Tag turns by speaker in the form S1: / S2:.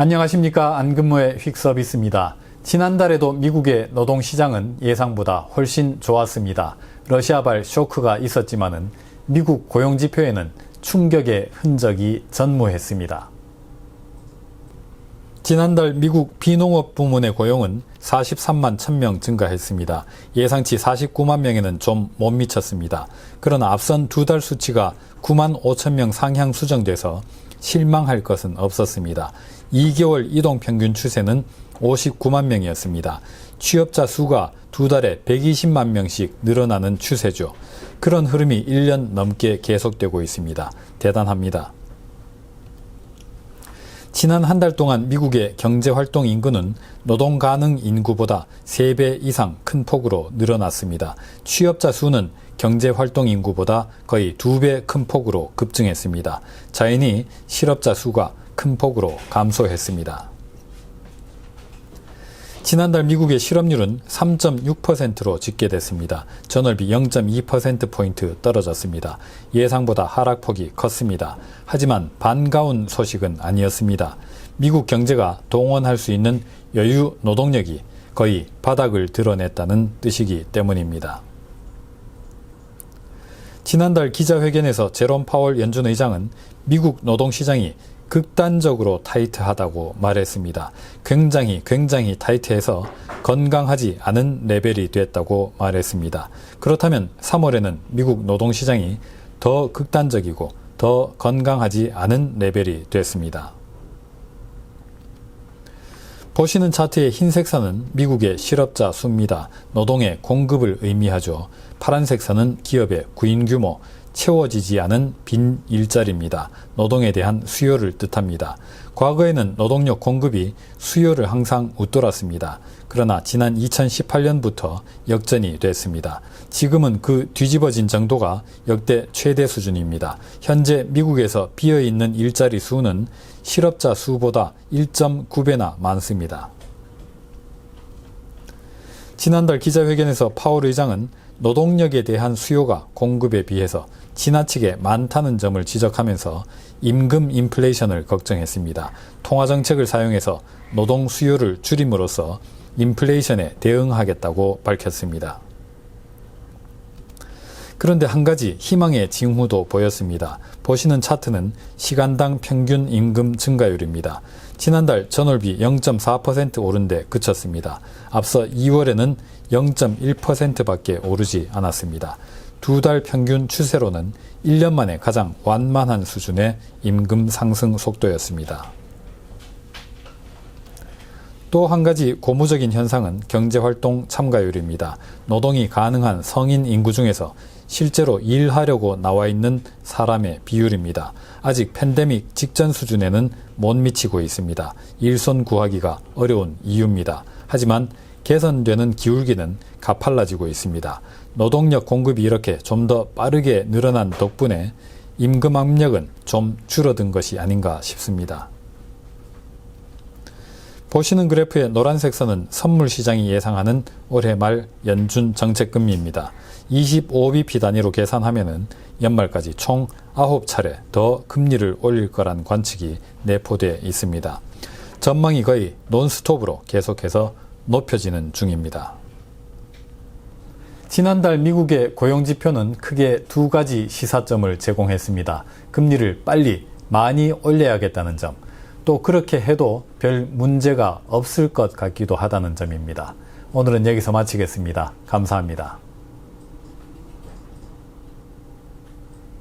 S1: 안녕하십니까. 안근무의 휙서비스입니다. 지난달에도 미국의 노동시장은 예상보다 훨씬 좋았습니다. 러시아발 쇼크가 있었지만은 미국 고용지표에는 충격의 흔적이 전무했습니다. 지난달 미국 비농업 부문의 고용은 43만 1000명 증가했습니다. 예상치 49만 명에는 좀 못 미쳤습니다. 그러나 앞선 두 달 수치가 9만 5천명 상향 수정돼서 실망할 것은 없었습니다. 2개월 이동평균 추세는 59만 명이었습니다. 취업자 수가 두 달에 120만 명씩 늘어나는 추세죠. 그런 흐름이 1년 넘게 계속되고 있습니다. 대단합니다. 지난 한 달 동안 미국의 경제활동 인구는 노동 가능 인구보다 3배 이상 큰 폭으로 늘어났습니다. 취업자 수는 경제활동 인구보다 거의 2배 큰 폭으로 급증했습니다. 자연히 실업자 수가 큰 폭으로 감소했습니다. 지난달 미국의 실업률은 3.6%로 집계됐습니다. 전월비 0.2%포인트 떨어졌습니다. 예상보다 하락폭이 컸습니다. 하지만 반가운 소식은 아니었습니다. 미국 경제가 동원할 수 있는 여유 노동력이 거의 바닥을 드러냈다는 뜻이기 때문입니다. 지난달 기자회견에서 제롬 파월 연준 의장은 미국 노동시장이 극단적으로 타이트하다고 말했습니다. 굉장히 타이트해서 건강하지 않은 레벨이 됐다고 말했습니다. 그렇다면 3월에는 미국 노동시장이 더 극단적이고 더 건강하지 않은 레벨이 됐습니다. 보시는 차트의 흰색 선은 미국의 실업자 수입니다. 노동의 공급을 의미하죠. 파란색 선은 기업의 구인 규모, 채워지지 않은 빈 일자리입니다. 노동에 대한 수요를 뜻합니다. 과거에는 노동력 공급이 수요를 항상 웃돌았습니다. 그러나 지난 2018년부터 역전이 됐습니다. 지금은 그 뒤집어진 정도가 역대 최대 수준입니다. 현재 미국에서 비어있는 일자리 수는 실업자 수보다 1.9배나 많습니다. 지난달 기자회견에서 파월 의장은 노동력에 대한 수요가 공급에 비해서 지나치게 많다는 점을 지적하면서 임금 인플레이션을 걱정했습니다. 통화정책을 사용해서 노동 수요를 줄임으로써 인플레이션에 대응하겠다고 밝혔습니다. 그런데 한 가지 희망의 징후도 보였습니다. 보시는 차트는 시간당 평균 임금 증가율입니다. 지난달 전월비 0.4% 오른 데 그쳤습니다. 앞서 2월에는 0.1%밖에 오르지 않았습니다. 두 달 평균 추세로는 1년 만에 가장 완만한 수준의 임금 상승 속도였습니다. 또 한 가지 고무적인 현상은 경제활동 참가율입니다. 노동이 가능한 성인 인구 중에서 실제로 일하려고 나와 있는 사람의 비율입니다. 아직 팬데믹 직전 수준에는 못 미치고 있습니다. 일손 구하기가 어려운 이유입니다. 하지만 개선되는 기울기는 가팔라지고 있습니다. 노동력 공급이 이렇게 좀 더 빠르게 늘어난 덕분에 임금 압력은 좀 줄어든 것이 아닌가 싶습니다. 보시는 그래프의 노란색 선은 선물시장이 예상하는 올해 말 연준 정책금리입니다. 25bp 단위로 계산하면 연말까지 총 9차례 더 금리를 올릴 거란 관측이 내포되어 있습니다. 전망이 거의 논스톱으로 계속해서 높여지는 중입니다. 지난달 미국의 고용지표는 크게 두 가지 시사점을 제공했습니다. 금리를 빨리 많이 올려야겠다는 점, 또 그렇게 해도 별 문제가 없을 것 같기도 하다는 점입니다. 오늘은 여기서 마치겠습니다. 감사합니다.